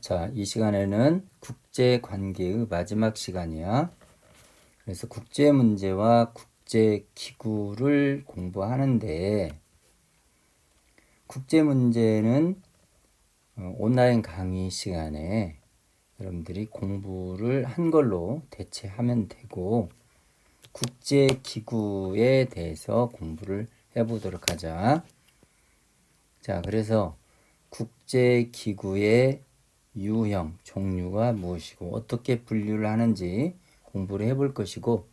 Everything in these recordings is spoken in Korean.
자, 이 시간에는 국제관계의 마지막 시간이야. 그래서 국제문제와 국제기구를 공부하는데, 국제문제는 온라인 강의 시간에 여러분들이 공부를 한글로 대체하면 되고, 국제기구에 대해서 공부를 해보도록 하자. 자, 그래서 국제기구의 유형, 종류가 무엇이고 어떻게 분류를 하는지 공부를 해볼 것이고,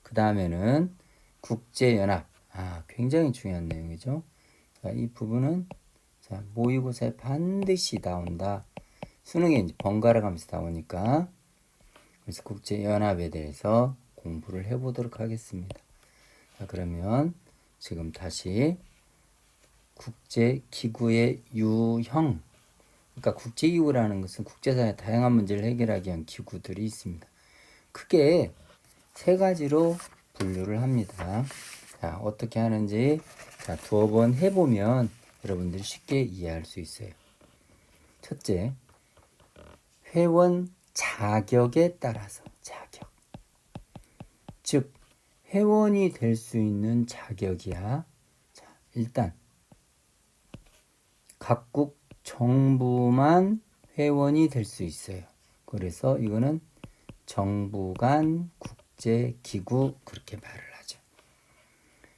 그 다음에는 국제연합, 굉장히 중요한 내용이죠. 자, 이 부분은 자, 모의고사에 반드시 나온다. 수능에 이제 번갈아 가면서 나오니까, 그래서 국제연합에 대해서 공부를 해보도록 하겠습니다. 자, 그러면 지금 다시 국제기구의 유형, 그러니까 국제기구라는 것은 국제사회 다양한 문제를 해결하기 위한 기구들이 있습니다. 크게 세 가지로 분류를 합니다. 자, 어떻게 하는지 자, 두어 번 해보면 여러분들이 쉽게 이해할 수 있어요. 첫째, 회원 자격에 따라서 자격. 즉, 회원이 될 수 있는 자격이야. 자, 일단 각국 정부만 회원이 될 수 있어요. 그래서 이거는 정부 간 국제기구 그렇게 말을 하죠.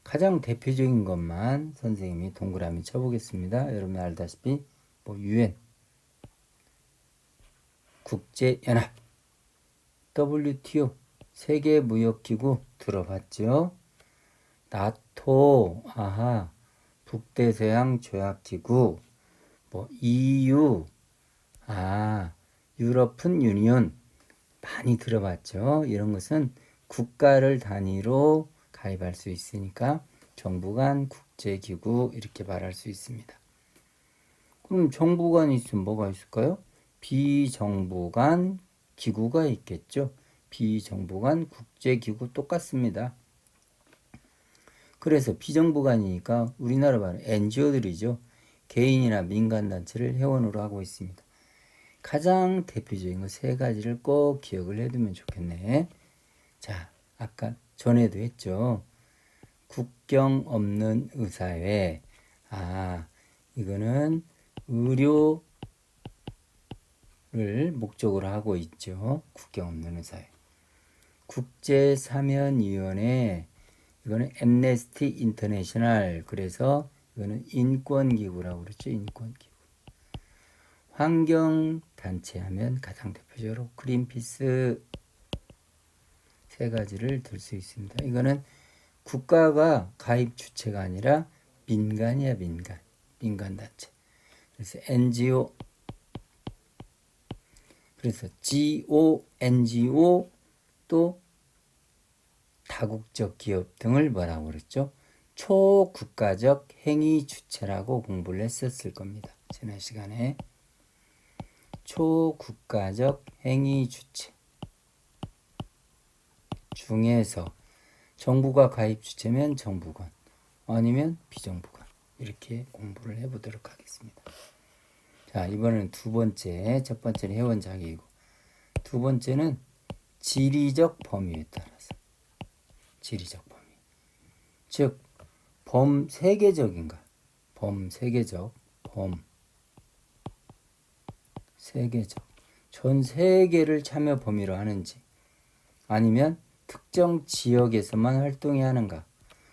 가장 대표적인 것만 선생님이 동그라미 쳐보겠습니다. 여러분 알다시피 UN, 국제연합, WTO, 세계무역기구 들어봤죠? 나토, 북대서양조약기구, EU, 유럽은 유니온 많이 들어봤죠. 이런 것은 국가를 단위로 가입할 수 있으니까 정부 간 국제기구 이렇게 말할 수 있습니다. 그럼 정부 간이 있으면 뭐가 있을까요? 비정부 간 기구가 있겠죠. 비정부 간 국제기구 똑같습니다. 그래서 비정부 간이니까 우리나라 말은 NGO들이죠. 개인이나 민간단체를 회원으로 하고 있습니다. 가장 대표적인 거 세 가지를 꼭 기억을 해두면 좋겠네. 자, 아까 전에도 했죠. 국경 없는 의사회. 이거는 의료를 목적으로 하고 있죠. 국경 없는 의사회. 국제사면위원회. 이거는 엠네스티 인터내셔널. 그래서 이거는 인권기구라고 그랬죠. 인권기구. 환경단체 하면 가장 대표적으로 그린피스 세 가지를 들 수 있습니다. 이거는 국가가 가입 주체가 아니라 민간이야, 민간단체. 그래서 NGO, 그래서 GO, NGO 또 다국적 기업 등을 뭐라고 그랬죠? 초국가적 행위 주체라고 공부를 했었을 겁니다. 지난 시간에. 초국가적 행위 주체 중에서 정부가 가입 주체면 정부관, 아니면 비정부관 이렇게 공부를 해보도록 하겠습니다. 자, 이번에는 두 번째, 첫 번째는 회원 자격이고 두 번째는 지리적 범위에 따라서 지리적 범위, 즉 세계적인가, 세계적, 전 세계를 참여 범위로 하는지 아니면 특정 지역에서만 활동해야 하는가,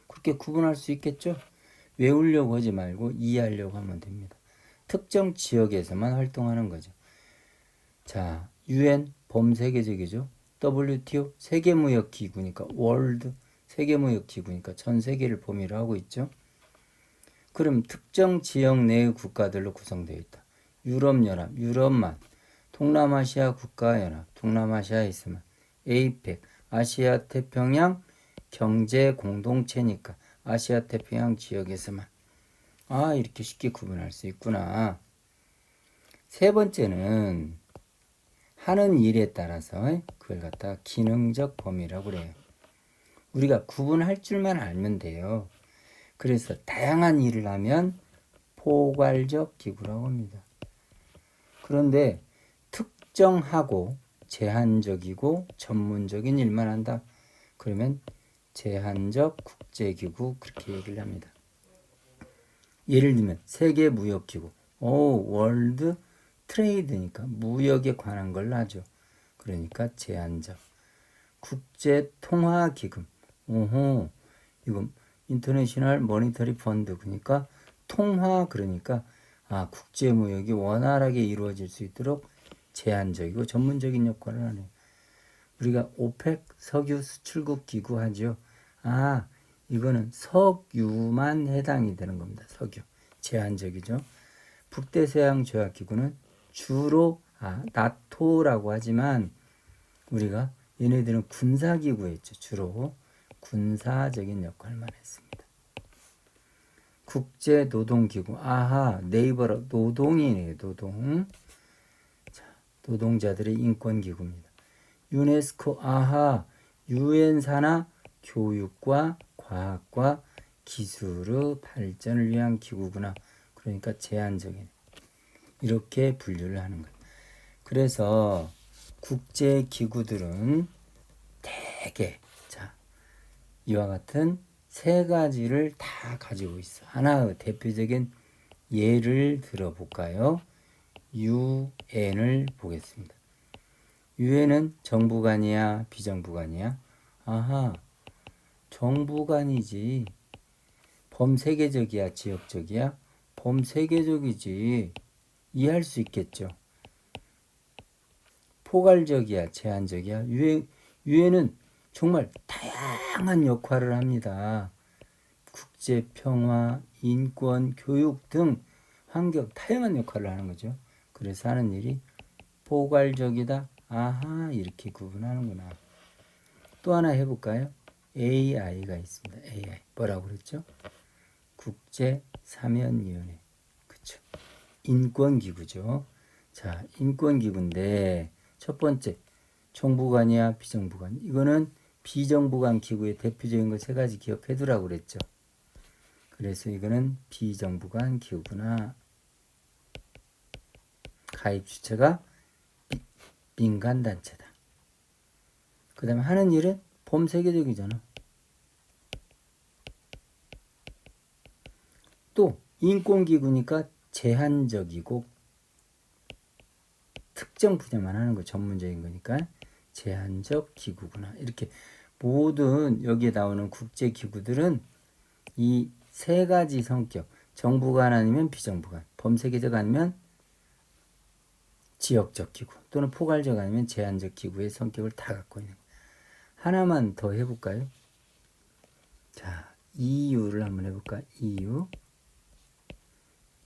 그렇게 구분할 수 있겠죠. 외우려고 하지 말고 이해하려고 하면 됩니다. 특정 지역에서만 활동하는 거죠. 자, UN 범세계적이죠. WTO 세계무역기구니까 월드 세계무역기구니까 전 세계를 범위로 하고 있죠. 그럼 특정 지역 내의 국가들로 구성되어 있다. 유럽연합, 유럽만, 동남아시아 국가연합, 동남아시아에 있으면 에이펙, 아시아 태평양 경제 공동체니까 아시아 태평양 지역에서만. 이렇게 쉽게 구분할 수 있구나. 세 번째는 하는 일에 따라서 그걸 갖다가 기능적 범위라고 그래요. 우리가 구분할 줄만 알면 돼요. 그래서 다양한 일을 하면 포괄적 기구라고 합니다. 그런데 특정하고 제한적이고 전문적인 일만 한다. 그러면 제한적 국제기구 그렇게 얘기를 합니다. 예를 들면 세계무역기구, 월드 트레이드니까 무역에 관한 걸 하죠. 그러니까 제한적. 국제통화기금, 이건 인터내셔널 모니터리 펀드 그러니까 통화 그러니까 국제무역이 원활하게 이루어질 수 있도록 제한적이고 전문적인 역할을 하네요. 우리가 오펙 석유 수출국 기구 하죠. 이거는 석유만 해당이 되는 겁니다. 석유. 제한적이죠. 북대서양 조약 기구는 주로 나토라고 하지만 우리가 얘네들은 군사기구였죠. 주로 군사적인 역할만 했습니다. 국제노동기구. 네이버로 노동이네요. 노동. 자, 노동자들의 인권기구입니다. 유네스코. 유엔 산하 교육과 과학과 기술의 발전을 위한 기구구나. 그러니까 제한적인. 이렇게 분류를 하는 거예요. 그래서 국제기구들은 대개 이와 같은 세 가지를 다 가지고 있어. 하나의 대표적인 예를 들어볼까요? 유엔을 보겠습니다. 유엔은 정부간이야, 비정부간이야? 정부간이지. 범세계적이야, 지역적이야? 범세계적이지. 이해할 수 있겠죠. 포괄적이야, 제한적이야? 유엔은 정말 다양한 역할을 합니다. 국제평화, 인권, 교육 등 환경 다양한 역할을 하는 거죠. 그래서 하는 일이 포괄적이다. 이렇게 구분하는구나. 또 하나 해볼까요? AI가 있습니다. AI 뭐라고 그랬죠? 국제사면위원회. 그쵸? 인권기구죠. 자, 인권기구인데 첫 번째 정부간이야, 비정부간. 이거는 비정부간 기구의 대표적인 거 세 가지 기억해 두라고 그랬죠. 그래서 이거는 비정부간 기구구나. 가입 주체가 민간단체다. 그 다음에 하는 일은 범세계적이잖아. 또 인권기구니까 제한적이고 특정 분야만 하는 거 전문적인 거니까 제한적 기구구나. 이렇게 모든 여기에 나오는 국제기구들은 이 세 가지 성격, 정부간 아니면 비정부간, 범세계적 아니면 지역적 기구 또는 포괄적 아니면 제한적 기구의 성격을 다 갖고 있는 거예요. 하나만 더 해볼까요? 자, EU를 한번 해볼까?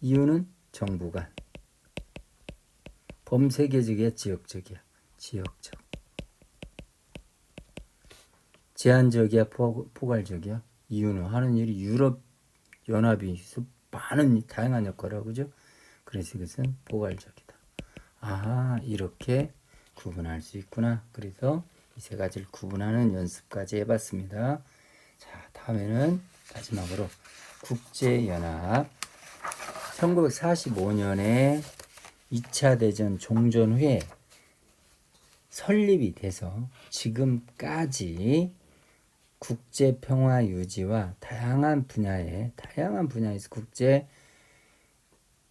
EU는 정부간, 범세계적이야, 지역적이야, 지역적. 제한적이야, 포괄적이야. EU는 하는 일이 유럽 연합이 많은 다양한 역할을 하고죠. 그래서 이것은 포괄적이다. 이렇게 구분할 수 있구나. 그래서 이 세 가지를 구분하는 연습까지 해봤습니다. 자, 다음에는 마지막으로 국제연합 1945년에 2차 대전 종전 후에 설립이 돼서 지금까지 국제 평화 유지와 다양한 분야에서 국제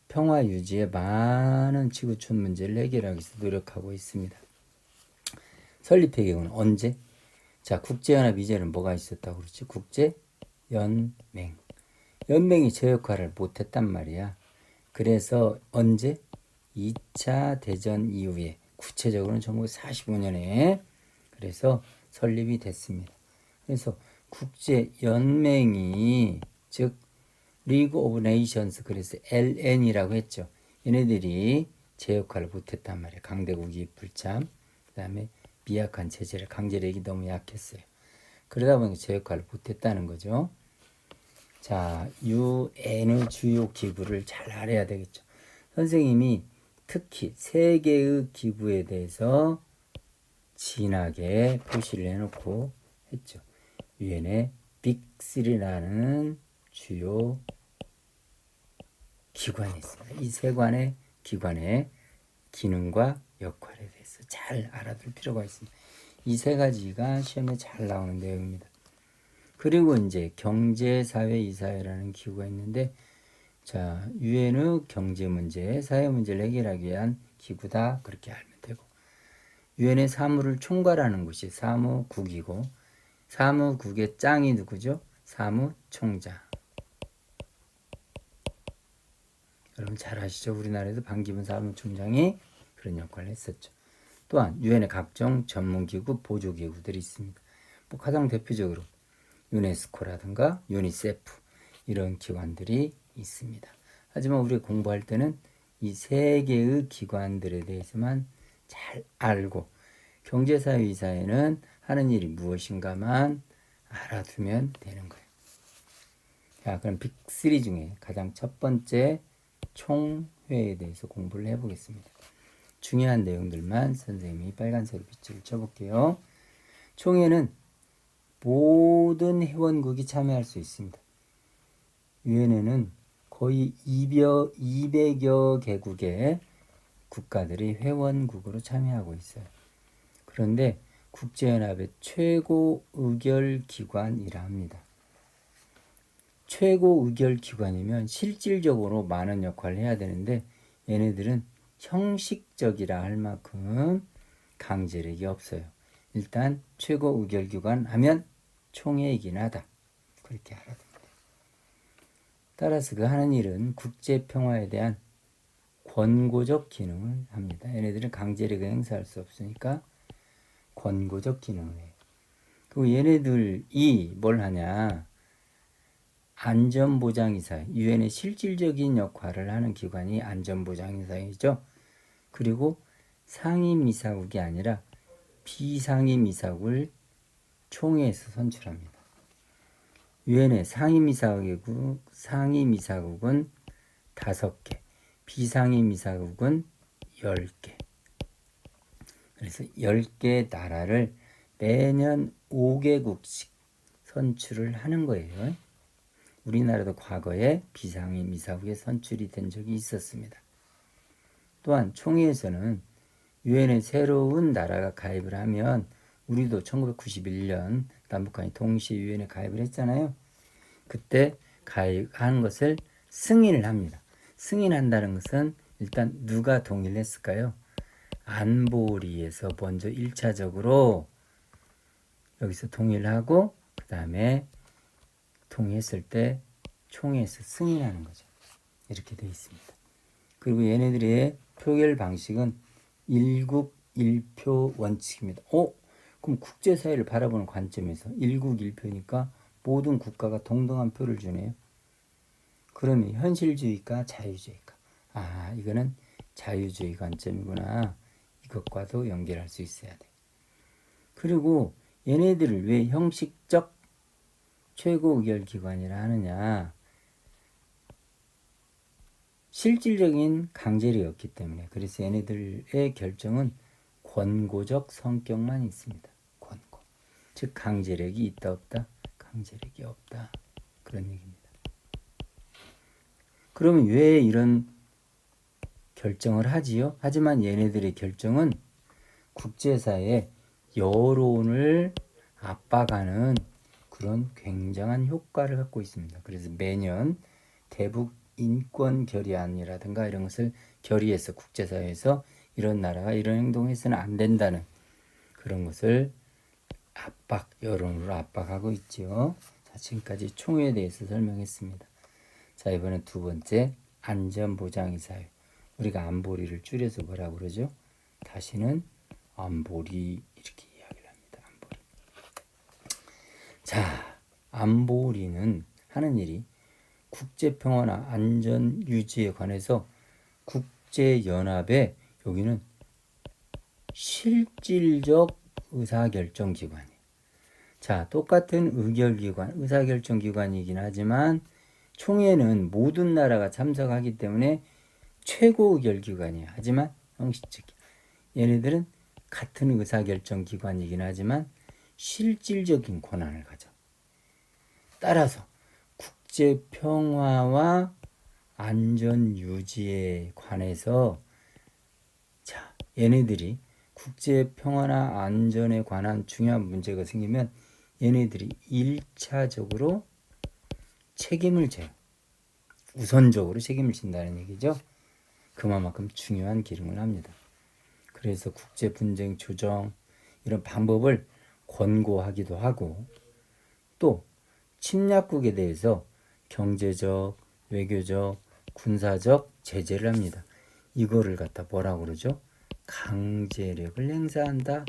평화 유지에 많은 지구촌 문제를 해결하기 위해서 노력하고 있습니다. 설립 배경은 언제? 자, 국제연합 이전에는 뭐가 있었다고 그러지? 국제연맹. 연맹이 제 역할을 못했단 말이야. 그래서 언제? 2차 대전 이후에 구체적으로는 1945년에 그래서 설립이 됐습니다. 그래서 국제연맹이 즉 리그 오브 네이션스 그래서 LN이라고 했죠. 얘네들이 제 역할을 못했단 말이에요. 강대국이 불참 그 다음에 미약한 체제를 강제력이 너무 약했어요. 그러다 보니까 제 역할을 못했다는 거죠. 자, UN의 주요 기구를 잘 알아야 되겠죠. 선생님이 특히 세 개의 기구에 대해서 진하게 표시를 해놓고 했죠. 유엔의 빅3라는 주요 기관이 있습니다. 이 세 관의 기관의 기능과 역할에 대해서 잘 알아둘 필요가 있습니다. 이 세 가지가 시험에 잘 나오는 내용입니다. 그리고 이제 경제사회이사회라는 기구가 있는데, 자, 유엔의 경제 문제, 사회 문제를 해결하기 위한 기구다, 그렇게 알면 되고, 유엔의 사무를 총괄하는 곳이 사무국이고, 사무국의 짱이 누구죠? 사무총장. 여러분 잘 아시죠? 우리나라에도 반기문 사무총장이 그런 역할을 했었죠. 또한 유엔의 각종 전문기구, 보조기구들이 있습니다. 뭐 가장 대표적으로 유네스코라든가 유니세프 이런 기관들이 있습니다. 하지만 우리가 공부할 때는 이 세 개의 기관들에 대해서만 잘 알고 경제사회이사회는 하는 일이 무엇인가만 알아두면 되는 거예요. 자, 그럼 빅3 중에 가장 첫 번째 총회에 대해서 공부를 해보겠습니다. 중요한 내용들만 선생님이 빨간색으로 빗줄을 쳐볼게요. 총회는 모든 회원국이 참여할 수 있습니다. 유엔에는 거의 200여 개국의 국가들이 회원국으로 참여하고 있어요. 그런데 국제연합의 최고 의결기관이라 합니다. 최고 의결기관이면 실질적으로 많은 역할을 해야 되는데 얘네들은 형식적이라 할 만큼 강제력이 없어요. 일단 최고 의결기관 하면 총회이긴 하다. 그렇게 알아야 됩니다. 따라서 그 하는 일은 국제평화에 대한 권고적 기능을 합니다. 얘네들은 강제력을 행사할 수 없으니까 권고적 기능을 해요. 그리고 얘네들이 뭘 하냐? 안전보장이사, 유엔의 실질적인 역할을 하는 기관이 안전보장이사이죠. 그리고 상임이사국이 아니라 비상임이사국을 총회에서 선출합니다. 유엔의 상임이사국은 5개, 비상임이사국은 10개. 그래서 10개 나라를 매년 5개국씩 선출을 하는 거예요. 우리나라도 과거에 비상임이사국에 선출이 된 적이 있었습니다. 또한 총회에서는 유엔에 새로운 나라가 가입을 하면 우리도 1991년 남북한이 동시에 유엔에 가입을 했잖아요. 그때 가입한 것을 승인을 합니다. 승인한다는 것은 일단 누가 동의를 했을까요? 안보리에서 먼저 1차적으로 여기서 동의를 하고 그 다음에 동의했을 때 총회에서 승인하는 거죠. 이렇게 되어 있습니다. 그리고 얘네들의 표결 방식은 1국 1표 원칙입니다. 그럼 국제사회를 바라보는 관점에서 1국 1표니까 모든 국가가 동등한 표를 주네요. 그러면 현실주의가 자유주의가? 이거는 자유주의 관점이구나. 이것과도 연결할 수 있어야 돼. 그리고 얘네들을 왜 형식적 최고 의결기관이라 하느냐? 실질적인 강제력이 없기 때문에. 그래서 얘네들의 결정은 권고적 성격만 있습니다. 권고. 즉 강제력이 있다 없다? 강제력이 없다. 그런 얘기입니다. 그러면 왜 이런 결정을 하지요? 하지만 얘네들의 결정은 국제사회의 여론을 압박하는 그런 굉장한 효과를 갖고 있습니다. 그래서 매년 대북 인권 결의안이라든가 이런 것을 결의해서 국제사회에서 이런 나라가 이런 행동을 해서는 안 된다는 그런 것을 여론으로 압박하고 있죠. 자, 지금까지 총회에 대해서 설명했습니다. 자, 이번엔 두 번째, 안전보장이사회. 우리가 안보리를 줄여서 뭐라고 그러죠? 다시는 안보리 이렇게 이야기를 합니다. 안보리. 자, 안보리는 하는 일이 국제평화나 안전 유지에 관해서 국제연합의 여기는 실질적 의사결정기관이에요. 자, 똑같은 의결기관, 의사결정기관이긴 하지만 총회는 모든 나라가 참석하기 때문에 최고 의결기관이에요. 하지만 형식적이야. 얘네들은 같은 의사결정기관이긴 하지만 실질적인 권한을 가져. 따라서 국제평화와 안전유지에 관해서 얘네들이 국제 평화나 안전에 관한 중요한 문제가 생기면 얘네들이 1차적으로 책임을 져요. 우선적으로 책임을 진다는 얘기죠. 그만큼 중요한 기능을 합니다. 그래서 국제 분쟁 조정 이런 방법을 권고하기도 하고, 또 침략국에 대해서 경제적, 외교적, 군사적 제재를 합니다. 이거를 갖다 뭐라고 그러죠? 강제력을 행사한다.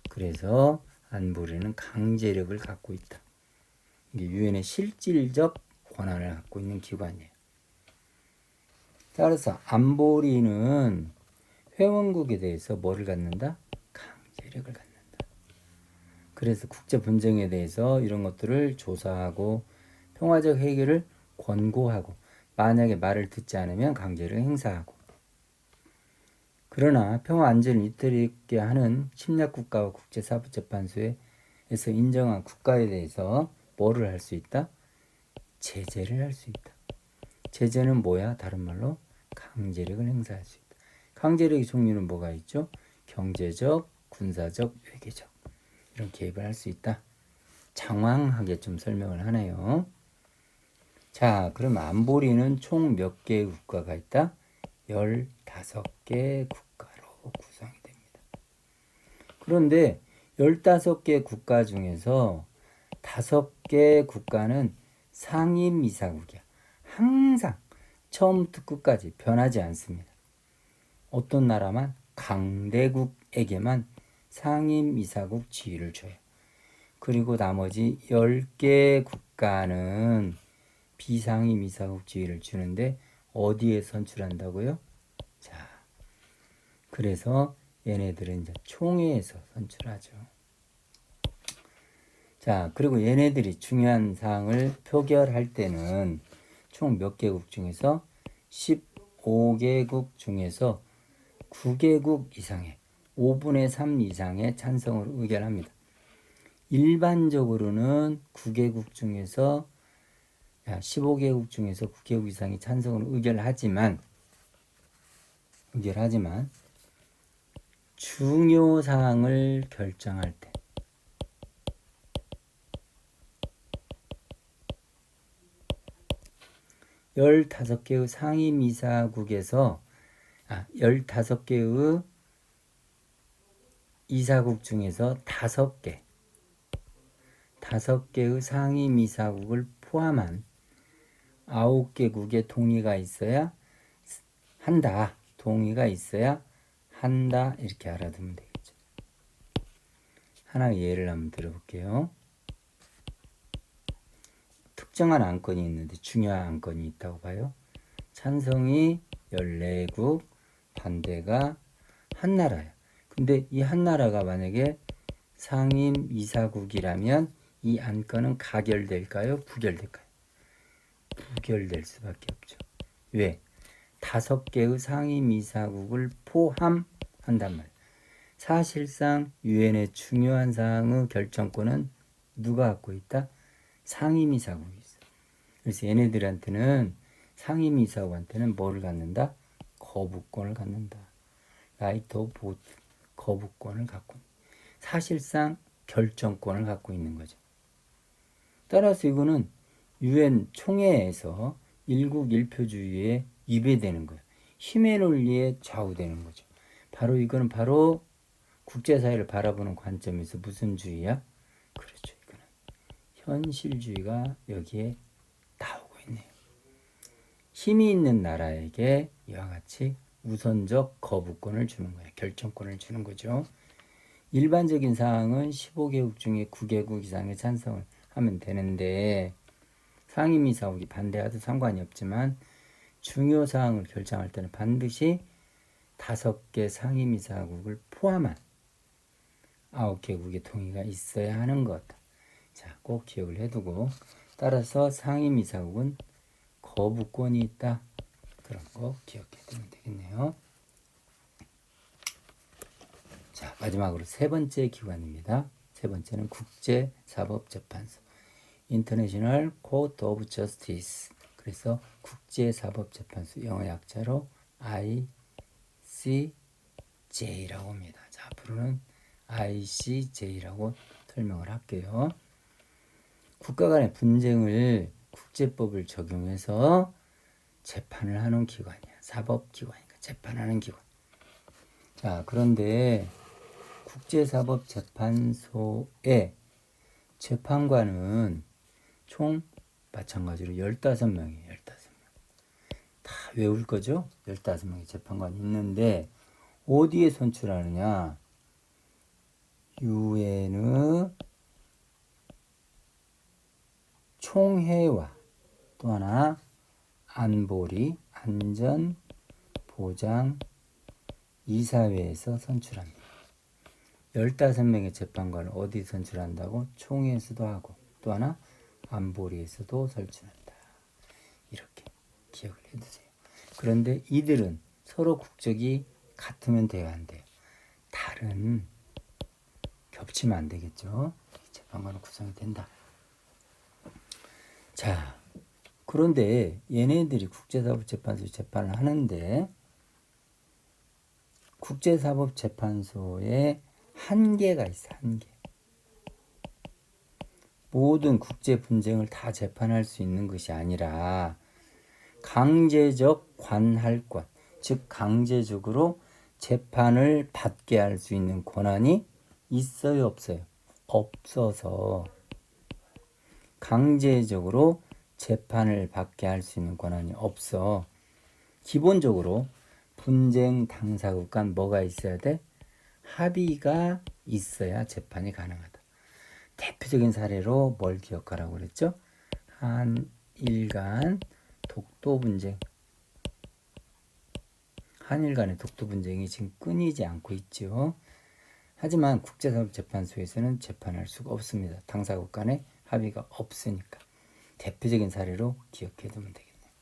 그래서 안보리는 강제력을 갖고 있다. 이게 유엔의 실질적 권한을 갖고 있는 기관이에요. 따라서 안보리는 회원국에 대해서 뭐를 갖는다? 강제력을 갖는다. 그래서 국제 분쟁에 대해서 이런 것들을 조사하고 평화적 해결을 권고하고, 만약에 말을 듣지 않으면 강제를 행사하고. 그러나 평화 안전을 위태롭게 하는 침략국가와 국제사법재판소에서 인정한 국가에 대해서 뭐를 할 수 있다? 제재를 할 수 있다. 제재는 뭐야? 다른 말로 강제력을 행사할 수 있다. 강제력의 종류는 뭐가 있죠? 경제적, 군사적, 외교적. 이런 개입을 할 수 있다. 장황하게 좀 설명을 하네요. 자, 그럼 안보리는 총 몇 개의 국가가 있다? 15개 국가로 구성이 됩니다. 그런데 15개 국가 중에서 5개 국가는 상임이사국이야. 항상 처음부터 끝까지 변하지 않습니다. 어떤 나라만? 강대국에게만 상임이사국 지위를 줘요. 그리고 나머지 10개 국가는 비상임이사국 지위를 주는데 어디에 선출한다고요? 자, 그래서 얘네들은 이제 총회에서 선출하죠. 자, 그리고 얘네들이 중요한 사항을 표결할 때는 총 몇 개국 중에서 15개국 중에서 9개국 이상의 5분의 3 이상의 찬성으로 의결합니다. 일반적으로는 9개국 중에서 15개국 중에서 9개국 이상이 찬성으로 의결하지만 중요 사항을 결정할 때 15개의 상임이사국에서 15개의 이사국 중에서 5개의 상임이사국을 포함한 9개국의 동의가 있어야 한다. 동의가 있어야 한다. 이렇게 알아두면 되겠죠. 하나의 예를 한번 들어볼게요. 특정한 안건이 있는데 중요한 안건이 있다고 봐요. 찬성이 14국, 반대가 한 나라예요. 근데 이 한 나라가 만약에 상임이사국이라면 이 안건은 가결될까요? 부결될까요? 부결될 수밖에 없죠. 왜? 5개의 상임이사국을 포함한단 말이에요. 사실상 유엔의 중요한 사항의 결정권은 누가 갖고 있다? 상임이사국이 있어. 그래서 얘네들한테는 상임이사국한테는 뭐를 갖는다? 거부권을 갖는다. 라이트 오브 보트, 거부권을 갖고 사실상 결정권을 갖고 있는 거죠. 따라서 이거는 유엔 총회에서 일국 일표주의에 위배되는 거예요. 힘의 논리에 좌우되는 거죠. 이거는 바로 국제사회를 바라보는 관점에서 무슨 주의야? 그렇죠. 이거는 현실주의가 여기에 나오고 있네요. 힘이 있는 나라에게 이와 같이 우선적 거부권을 주는 거예요. 결정권을 주는 거죠. 일반적인 사항은 15개국 중에 9개국 이상의 찬성을 하면 되는데 상임이사국이 반대하도 상관이 없지만 중요 사항을 결정할 때는 반드시 5개 상임이사국을 포함한 9개국의 동의가 있어야 하는 것. 자, 꼭 기억을 해두고, 따라서 상임이사국은 거부권이 있다. 그런 거 기억해 두면 되겠네요. 자, 마지막으로 세 번째 기관입니다. 세 번째는 국제사법재판소, International Court of Justice. 그래서 국제사법재판소, 영어 약자로 ICJ. ICJ라고 합니다. 자, 앞으로는 ICJ라고 설명을 할게요. 국가 간의 분쟁을 국제법을 적용해서 재판을 하는 기관이야. 사법기관이니까 재판하는 기관. 자, 그런데 국제사법재판소의 재판관은 총 마찬가지로 15명이에요. 15명. 다 외울 거죠? 15명의 재판관이 있는데 어디에 선출하느냐? 유엔의 총회와 또 하나 안보리 안전보장 이사회에서 선출합니다. 15명의 재판관을 어디 선출한다고? 총회에서도 하고 또 하나 안보리에서도 선출한다. 이렇게 기억을 해두세요. 그런데 이들은 서로 국적이 같으면 돼요, 안 돼요? 다른 겹치면 안 되겠죠. 재판관은 구성이 된다. 자, 그런데 얘네들이 국제사법재판소에 재판을 하는데 국제사법재판소에 한계가 있어. 한계. 모든 국제 분쟁을 다 재판할 수 있는 것이 아니라 강제적 관할권, 즉 강제적으로 재판을 받게 할 수 있는 권한이 있어요, 없어요? 없어서 강제적으로 재판을 받게 할 수 있는 권한이 없어. 기본적으로 분쟁 당사국 간 뭐가 있어야 돼? 합의가 있어야 재판이 가능하다. 대표적인 사례로 뭘 기억하라고 그랬죠? 한일 간 독도 분쟁. 한일 간의 독도 분쟁이 지금 끊이지 않고 있죠. 하지만 국제사법재판소에서는 재판할 수가 없습니다. 당사국 간의 합의가 없으니까. 대표적인 사례로 기억해두면 되겠네요.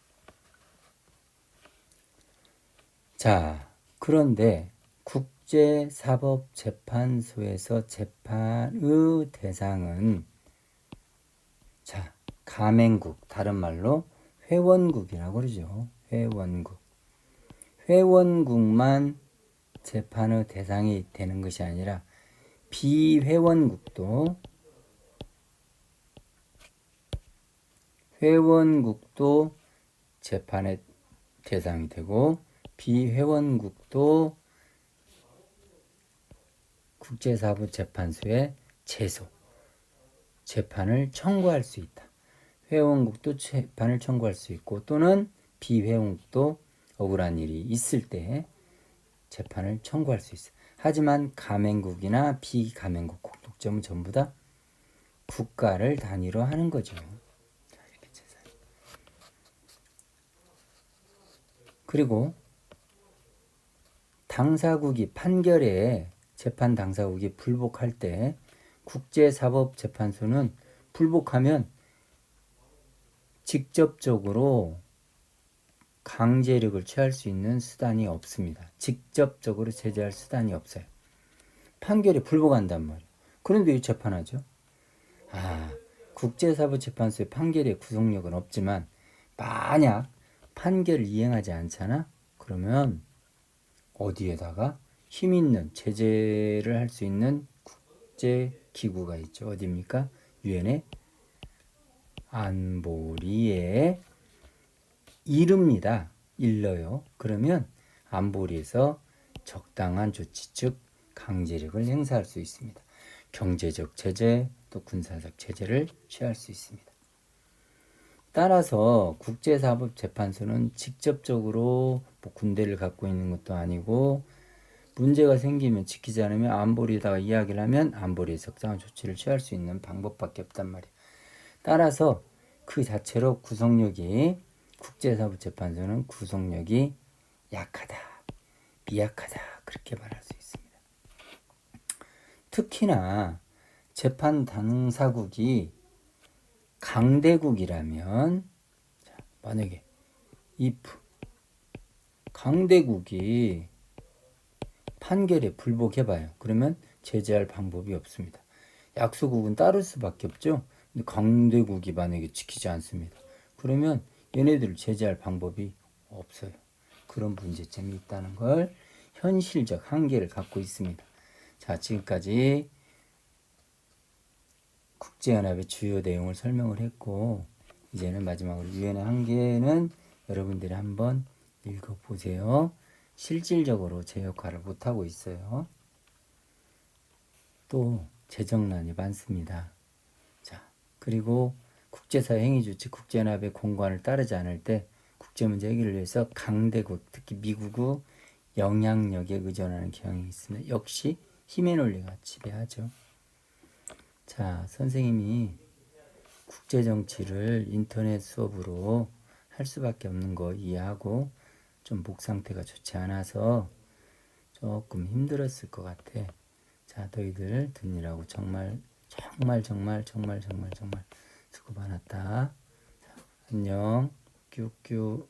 자, 그런데 국제사법재판소에서 재판의 대상은 자, 가맹국, 다른 말로 회원국이라고 그러죠. 회원국. 회원국만 재판의 대상이 되는 것이 아니라 비회원국도 재판의 대상이 되고 비회원국도 국제사법재판소에 재판을 청구할 수 있다. 회원국도 재판을 청구할 수 있고 또는 비회원국도 억울한 일이 있을 때 재판을 청구할 수 있어. 하지만 가맹국이나 비가맹국 공통점은 전부 다 국가를 단위로 하는 거죠. 이렇게 그리고 당사국이 판결에 재판 당사국이 불복할 때 국제사법재판소는 불복하면 직접적으로 강제력을 취할 수 있는 수단이 없습니다. 직접적으로 제재할 수단이 없어요. 판결에 불복한단 말이에요. 그런데 왜 재판하죠? 국제사법재판소의 판결에 구속력은 없지만 만약 판결을 이행하지 않잖아? 그러면 어디에다가 힘 있는 제재를 할 수 있는 국제기구가 있죠. 어디입니까? 유엔의 안보리에 일러요. 그러면 안보리에서 적당한 조치, 즉 강제력을 행사할 수 있습니다. 경제적 제재, 또 군사적 제재를 취할 수 있습니다. 따라서 국제사법재판소는 직접적으로 군대를 갖고 있는 것도 아니고 문제가 생기면 지키지 않으면 안보리에다가 이야기를 하면 안보리에 적당한 조치를 취할 수 있는 방법밖에 없단 말이에요. 따라서 그 자체로 국제사법재판소는 구속력이 약하다, 미약하다 그렇게 말할 수 있습니다. 특히나 재판 당사국이 강대국이라면 만약에 if 강대국이 판결에 불복해봐요. 그러면 제재할 방법이 없습니다. 약소국은 따를 수밖에 없죠. 근데 강대국이 만약에 지키지 않습니다. 그러면 얘네들을 제재할 방법이 없어요. 그런 문제점이 있다는 걸 현실적 한계를 갖고 있습니다. 자, 지금까지 국제연합의 주요 내용을 설명을 했고, 이제는 마지막으로 유엔의 한계는 여러분들이 한번 읽어보세요. 실질적으로 제 역할을 못하고 있어요. 또 재정난이 많습니다. 자, 그리고 국제사회 행위조치 국제연합의 공관을 따르지 않을 때 국제문제 해결을 위해서 강대국, 특히 미국의 영향력에 의존하는 경향이 있습니다. 역시 힘의 논리가 지배하죠. 자, 선생님이 국제정치를 인터넷 수업으로 할 수밖에 없는 거 이해하고 좀 목 상태가 좋지 않아서 조금 힘들었을 것 같아. 자, 너희들 듣느라고 정말 수고 많았다. 자, 안녕. 뀨뀨.